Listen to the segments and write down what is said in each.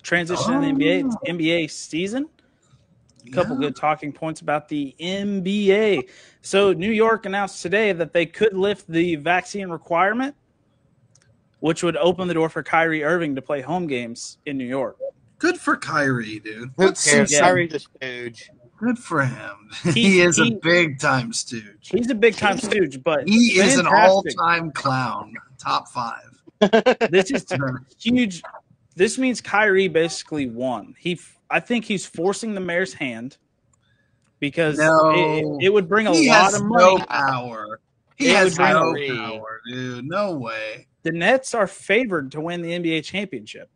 transition in the NBA season. A couple good talking points about the NBA. So New York announced today that they could lift the vaccine requirement, which would open the door for Kyrie Irving to play home games in New York. Good for Kyrie, dude. Who cares? Kyrie's a stooge. Good for him. He is a big-time stooge. He's a big-time stooge, but he is an all-time clown. Top 5. This is huge. This means Kyrie basically won. I think he's forcing the mayor's hand because it would bring a lot of money. No power. He has no power, dude. No way. The Nets are favored to win the NBA championship.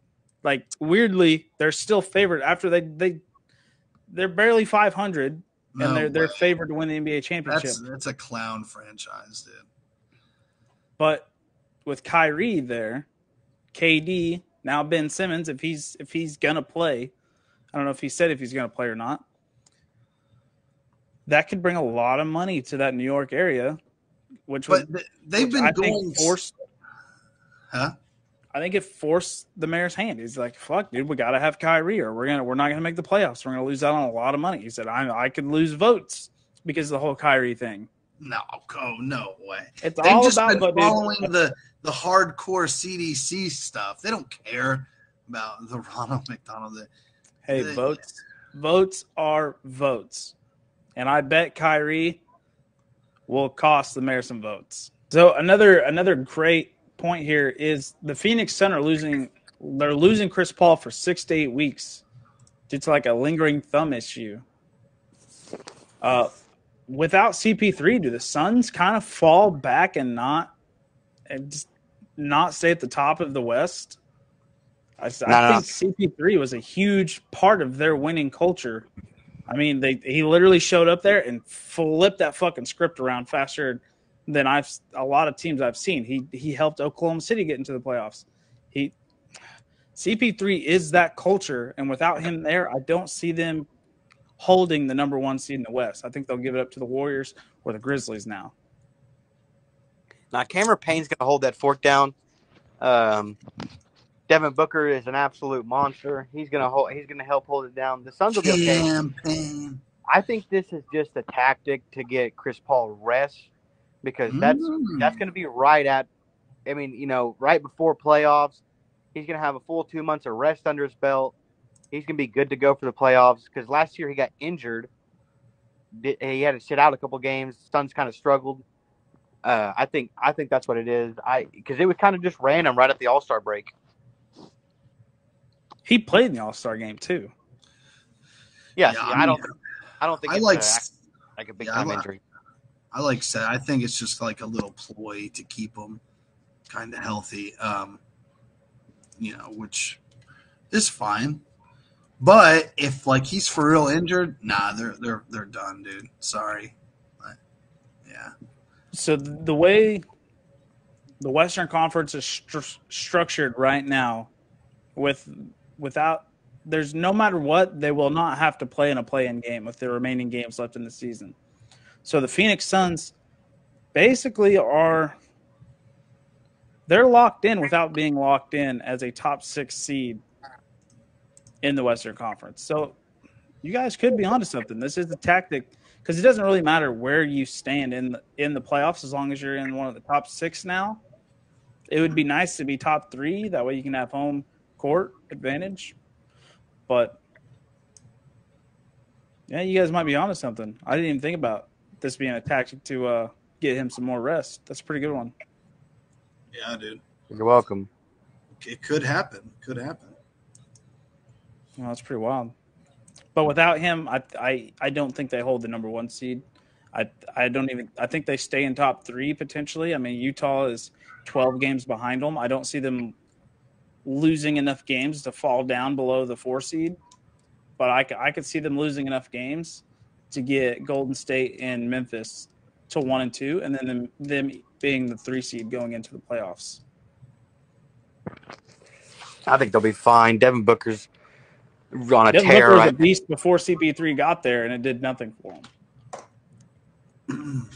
Like, weirdly, they're still favored after they're barely 500, and they're favored to win the NBA championship. That's a clown franchise, dude. But with Kyrie there, KD, now Ben Simmons, if he's gonna play, I don't know if he said if he's gonna play or not. That could bring a lot of money to that New York area, they've been going forced. Huh? I think it forced the mayor's hand. He's like, "Fuck, dude, we got to have Kyrie, or we're not gonna make the playoffs. We're gonna lose out on a lot of money." He said, "I could lose votes because of the whole Kyrie thing." No way. They've all just been following the hardcore CDC stuff. They don't care about the Ronald McDonald. Hey, votes are votes, and I bet Kyrie will cost the mayor some votes. So another great point here is the Phoenix Suns are losing. They're losing Chris Paul for 6 to 8 weeks due to like a lingering thumb issue. Without CP3, do the Suns kind of fall back and just not stay at the top of the West? I think CP3 was a huge part of their winning culture. I mean, he literally showed up there and flipped that fucking script around faster than a lot of teams I've seen. He helped Oklahoma City get into the playoffs. CP3 is that culture, and without him there, I don't see them holding the number 1 seed in the West. I think they'll give it up to the Warriors or the Grizzlies now. Now, Cameron Payne's going to hold that fork down. Devin Booker is an absolute monster. He's going to help hold it down. The Suns will be okay. I think this is just a tactic to get Chris Paul rest because that's going to be right before playoffs. He's going to have a full 2 months of rest under his belt. He's going to be good to go for the playoffs because last year he got injured. He had to sit out a couple games. Suns kind of struggled. I think that's what it is. Because it was kind of just random right at the All-Star break. He played in the All-Star game too. Yeah, I don't think it's like a big time injury. I think it's just like a little ploy to keep him kind of healthy. Which is fine. But if he's for real injured, they're done, dude. Sorry. Yeah. So the way the Western Conference is structured right now, without there's no matter what, they will not have to play in a play-in game with the remaining games left in the season. So the Phoenix Suns basically they're locked in without being locked in as a top 6 seed in the Western Conference. So you guys could be onto something. This is the tactic because it doesn't really matter where you stand in the playoffs as long as you're in one of the top 6 now. It would be nice to be top 3. That way you can have home court advantage. But, yeah, you guys might be onto something. I didn't even think about this being a tactic to get him some more rest. That's a pretty good one. Yeah, dude. You're welcome. It could happen. Well, that's pretty wild. But without him, I don't think they hold the number 1 seed. I think they stay in top 3 potentially. I mean, Utah is 12 games behind them. I don't see them losing enough games to fall down below the 4 seed. But I could see them losing enough games to get Golden State and Memphis to 1 and 2, and then them being the 3 seed going into the playoffs. I think they'll be fine. Devin Booker's on a Devin tear. Booker was a beast before CP3 got there, and it did nothing for him.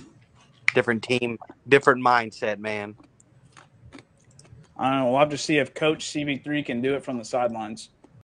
Different team, different mindset, man. I don't know. We'll have to see if Coach CP3 can do it from the sidelines.